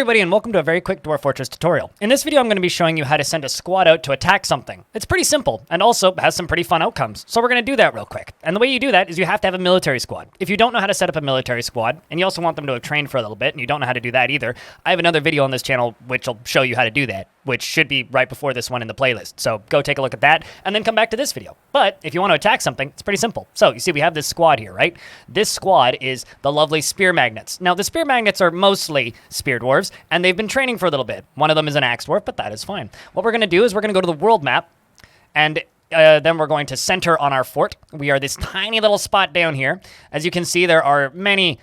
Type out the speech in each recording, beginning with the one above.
everybody, and welcome to a very quick Dwarf Fortress tutorial. In this video, I'm going to be showing you how to send a squad out to attack something. It's pretty simple, and also has some pretty fun outcomes. So we're going to do that real quick. And the way you do that is you have to have a military squad. If you don't know how to set up a military squad, and you also want them to have trained for a little bit, and you don't know how to do that either, I have another video on this channel which will show you how to do that, which should be right before this one in the playlist. So go take a look at that, and then come back to this video. But if you want to attack something, it's pretty simple. So you see we have this squad here, right? This squad is the lovely spear magnets. Now, the spear magnets are mostly spear dwarves, and they've been training for a little bit. One of them is an axe dwarf, but that is fine. What we're going to do is we're going to go to the world map, and then we're going to center on our fort. We are this tiny little spot down here. As you can see, there are many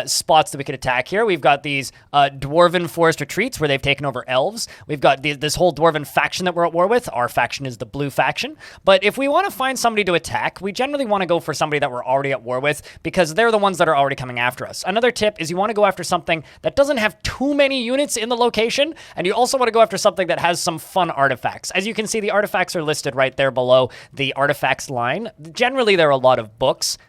spots that we could attack here. We've got these dwarven forest retreats where they've taken over elves. We've got this whole dwarven faction that we're at war with. Our faction is the blue faction. But if we want to find somebody to attack, we generally want to go for somebody that we're already at war with because they're the ones that are already coming after us. Another tip is you want to go after something that doesn't have too many units in the location, and you also want to go after something that has some fun artifacts. As you can see, the artifacts are listed right there below the artifacts line. Generally, there are a lot of books.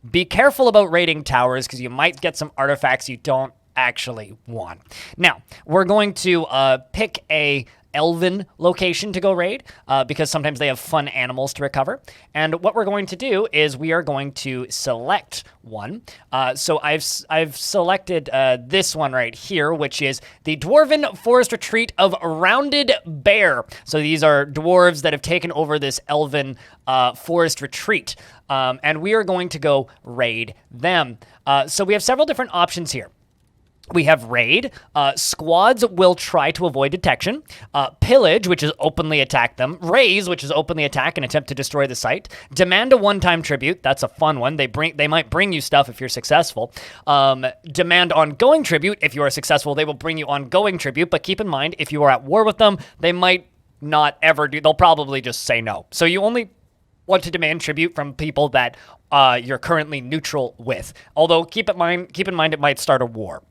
Be careful about raiding towers because you might get some artifacts you don't actually want. Now, we're going to pick a elven location to go raid because sometimes they have fun animals to recover. And what we're going to do is we are going to select one. So I've selected this one right here, which is the Dwarven Forest Retreat of Rounded Bear. So these are dwarves that have taken over this elven forest retreat. And we are going to go raid them. So we have several different options here. We have raid, squads will try to avoid detection, pillage, which is openly attack them, raise, which is openly attack and attempt to destroy the site, demand a one-time tribute, that's a fun one, they might bring you stuff if you're successful, demand ongoing tribute, if you are successful, they will bring you ongoing tribute, but keep in mind, if you are at war with them, they might not ever do, they'll probably just say no. So you only want to demand tribute from people that you're currently neutral with, although keep in mind it might start a war.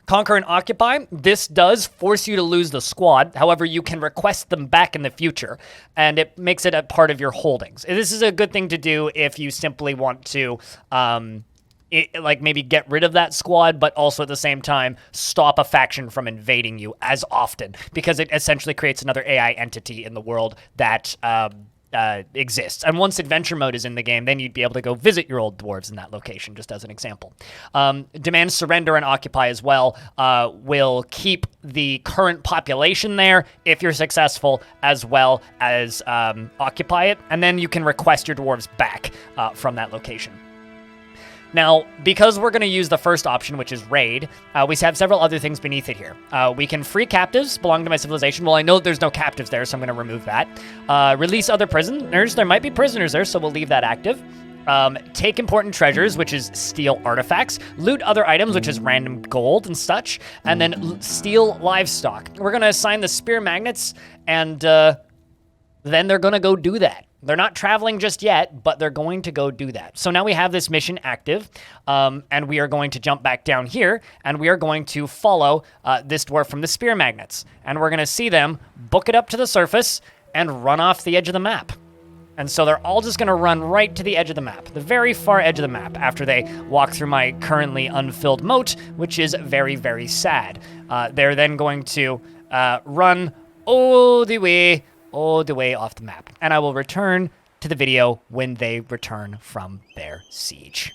Conquer and Occupy, this does force you to lose the squad. However, you can request them back in the future, and it makes it a part of your holdings. This is a good thing to do if you simply want to, maybe get rid of that squad, but also at the same time, stop a faction from invading you as often, because it essentially creates another AI entity in the world that exists. And once adventure mode is in the game, then you'd be able to go visit your old dwarves in that location, just as an example. Demand surrender and occupy as well will keep the current population there if you're successful, as well as occupy it, and then you can request your dwarves back from that location. Now, because we're going to use the first option, which is raid, we have several other things beneath it here. We can free captives belong to my civilization. Well, I know there's no captives there, so I'm going to remove that. Release other prisoners. There might be prisoners there, so we'll leave that active. Take important treasures, which is steal artifacts. Loot other items, which is random gold and such. And then steal livestock. We're going to assign the spear magnets, and then they're going to go do that. They're not traveling just yet, but they're going to go do that. So now we have this mission active, and we are going to jump back down here, and we are going to follow this dwarf from the spear magnets. And we're going to see them book it up to the surface and run off the edge of the map. And so they're all just going to run right to the edge of the map, the very far edge of the map, after they walk through my currently unfilled moat, which is very, very sad. They're then going to run all the way off the map. And I will return to the video when they return from their siege.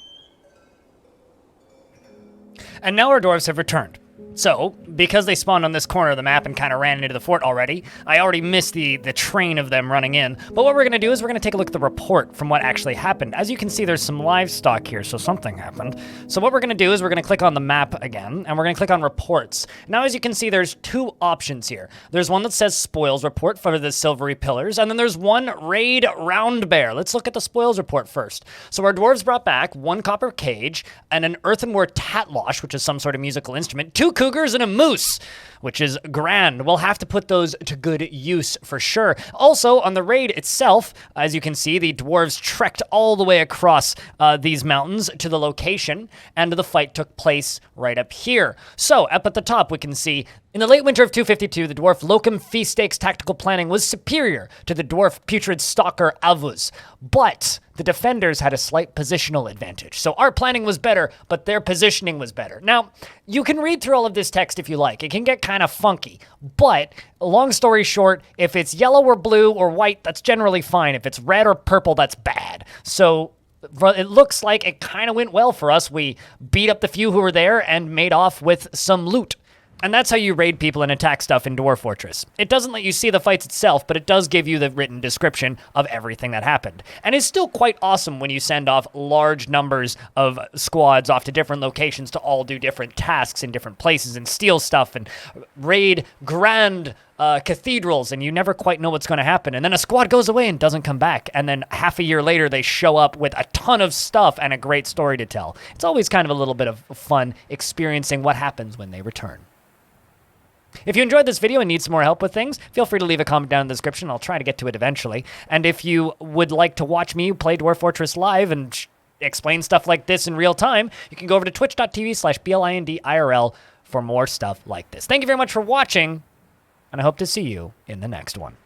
And now our dwarves have returned. So, because they spawned on this corner of the map and kind of ran into the fort already, I already missed the train of them running in. But what we're going to do is we're going to take a look at the report from what actually happened. As you can see, there's some livestock here, so something happened. So what we're going to do is we're going to click on the map again, and we're going to click on reports. Now, as you can see, there's two options here. There's one that says spoils report for the silvery pillars, and then there's one raid round bear. Let's look at the spoils report first. So our dwarves brought back 1 copper cage and an earthenware tatlosh, which is some sort of musical instrument, 2 cougars and a moose, which is grand. We'll have to put those to good use for sure. Also, on the raid itself, as you can see, the dwarves trekked all the way across these mountains to the location, and the fight took place right up here. So, up at the top, we can see, in the late winter of 252, the dwarf Locum Fee Stakes tactical planning was superior to the dwarf Putrid Stalker Avuz. But the defenders had a slight positional advantage. So our planning was better, but their positioning was better. Now, you can read through all of this text if you like. It can get kind of funky, but long story short, if it's yellow or blue or white, that's generally fine. If it's red or purple, that's bad. So it looks like it kind of went well for us. We beat up the few who were there and made off with some loot. And that's how you raid people and attack stuff in Dwarf Fortress. It doesn't let you see the fights itself, but it does give you the written description of everything that happened. And it's still quite awesome when you send off large numbers of squads off to different locations to all do different tasks in different places and steal stuff and raid grand cathedrals, and you never quite know what's going to happen. And then a squad goes away and doesn't come back. And then half a year later, they show up with a ton of stuff and a great story to tell. It's always kind of a little bit of fun experiencing what happens when they return. If you enjoyed this video and need some more help with things, feel free to leave a comment down in the description. I'll try to get to it eventually. And if you would like to watch me play Dwarf Fortress live and explain stuff like this in real time, you can go over to twitch.tv/BLINDIRL for more stuff like this. Thank you very much for watching, and I hope to see you in the next one.